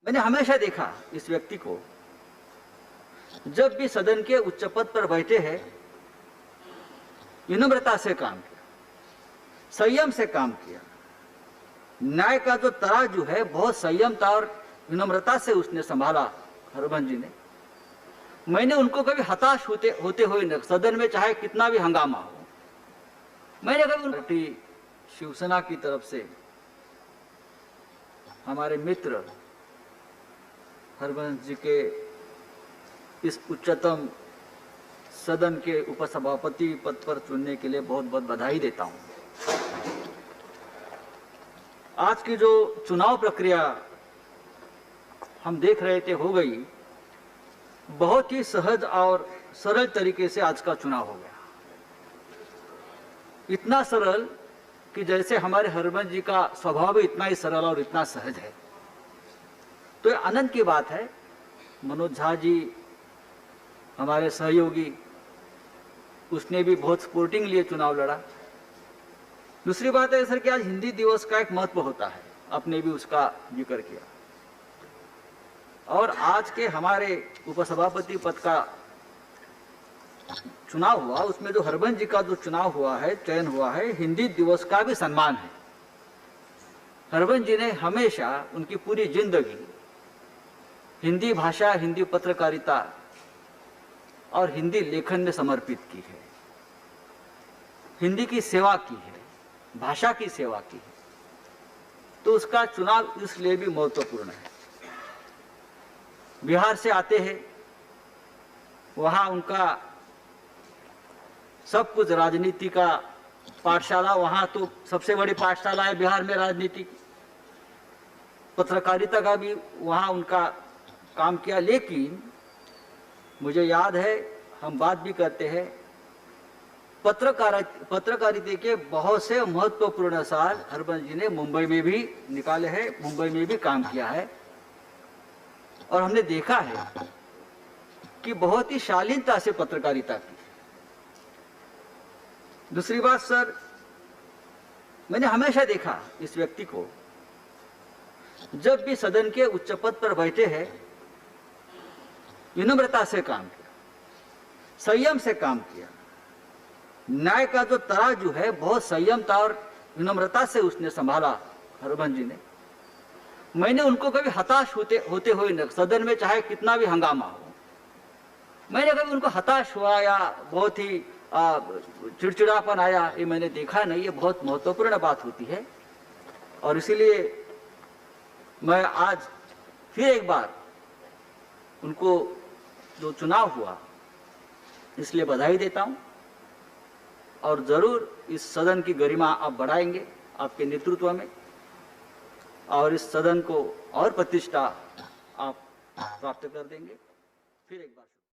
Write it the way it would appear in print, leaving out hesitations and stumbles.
मैंने हमेशा देखा इस व्यक्ति को, जब भी सदन के उच्च पद पर बैठे हैं, विनम्रता से काम किया, संयम से काम किया। न्याय का जो तराजू है बहुत संयमता और विनम्रता से उसने संभाला हरबंस जी ने। मैंने उनको कभी हताश होते हुए न, सदन में चाहे कितना भी हंगामा हो, मैंने कभी पार्टी शिवसेना की तरफ से हमारे मित्र हरबंस जी के इस उच्चतम सदन के उपसभापति पद पर चुनने के लिए बहुत बहुत बधाई देता हूं। आज की जो चुनाव प्रक्रिया हम देख रहे थे हो गई, बहुत ही सहज और सरल तरीके से आज का चुनाव हो गया। इतना सरल कि जैसे हमारे हरबंस जी का स्वभाव भी इतना ही सरल और इतना सहज है। तो ये आनंद की बात है। मनोज झा जी हमारे सहयोगी, उसने भी बहुत स्पोर्टिंगली चुनाव लड़ा। दूसरी बात है सर कि आज हिंदी दिवस का एक महत्व होता है, आपने भी उसका जिक्र किया। और आज के हमारे उपसभापति पद का चुनाव हुआ, उसमें जो हरबंस जी का जो चुनाव हुआ है, चयन हुआ है, हिंदी दिवस का भी सम्मान है। हरबंस जी ने हमेशा उनकी पूरी जिंदगी हिंदी भाषा, हिंदी पत्रकारिता और हिंदी लेखन में समर्पित की है। हिंदी की सेवा की है, भाषा की सेवा की है। तो उसका चुनाव इसलिए भी महत्वपूर्ण है। बिहार से आते हैं, वहां उनका सब कुछ राजनीति का पाठशाला, वहां तो सबसे बड़ी पाठशाला है बिहार में राजनीति की, पत्रकारिता का भी वहां उनका काम किया। लेकिन मुझे याद है, हम बात भी करते हैं, पत्रकारिता के बहुत से महत्वपूर्ण साल हरबंस जी ने मुंबई में भी निकाले हैं, मुंबई में भी काम किया है। और हमने देखा है कि बहुत ही शालीनता से पत्रकारिता की। दूसरी बात सर, मैंने हमेशा देखा इस व्यक्ति को, जब भी सदन के उच्च पद पर बैठे हैं, विनम्रता से काम किया, संयम से काम किया। न्याय का जो तराजू है बहुत संयमता और विनम्रता से उसने संभाला हरबंस जी ने। मैंने उनको कभी हताश होते हुए न, सदन में चाहे कितना भी हंगामा हो, मैंने कभी उनको हताश हुआ या बहुत ही चिड़चिड़ापन आया, ये मैंने देखा नहीं। ये बहुत महत्वपूर्ण बात होती है। और इसीलिए मैं आज फिर एक बार उनको जो चुनाव हुआ इसलिए बधाई देता हूं। और जरूर इस सदन की गरिमा आप बढ़ाएंगे आपके नेतृत्व में, और इस सदन को और प्रतिष्ठा आप प्राप्त कर देंगे। फिर एक बार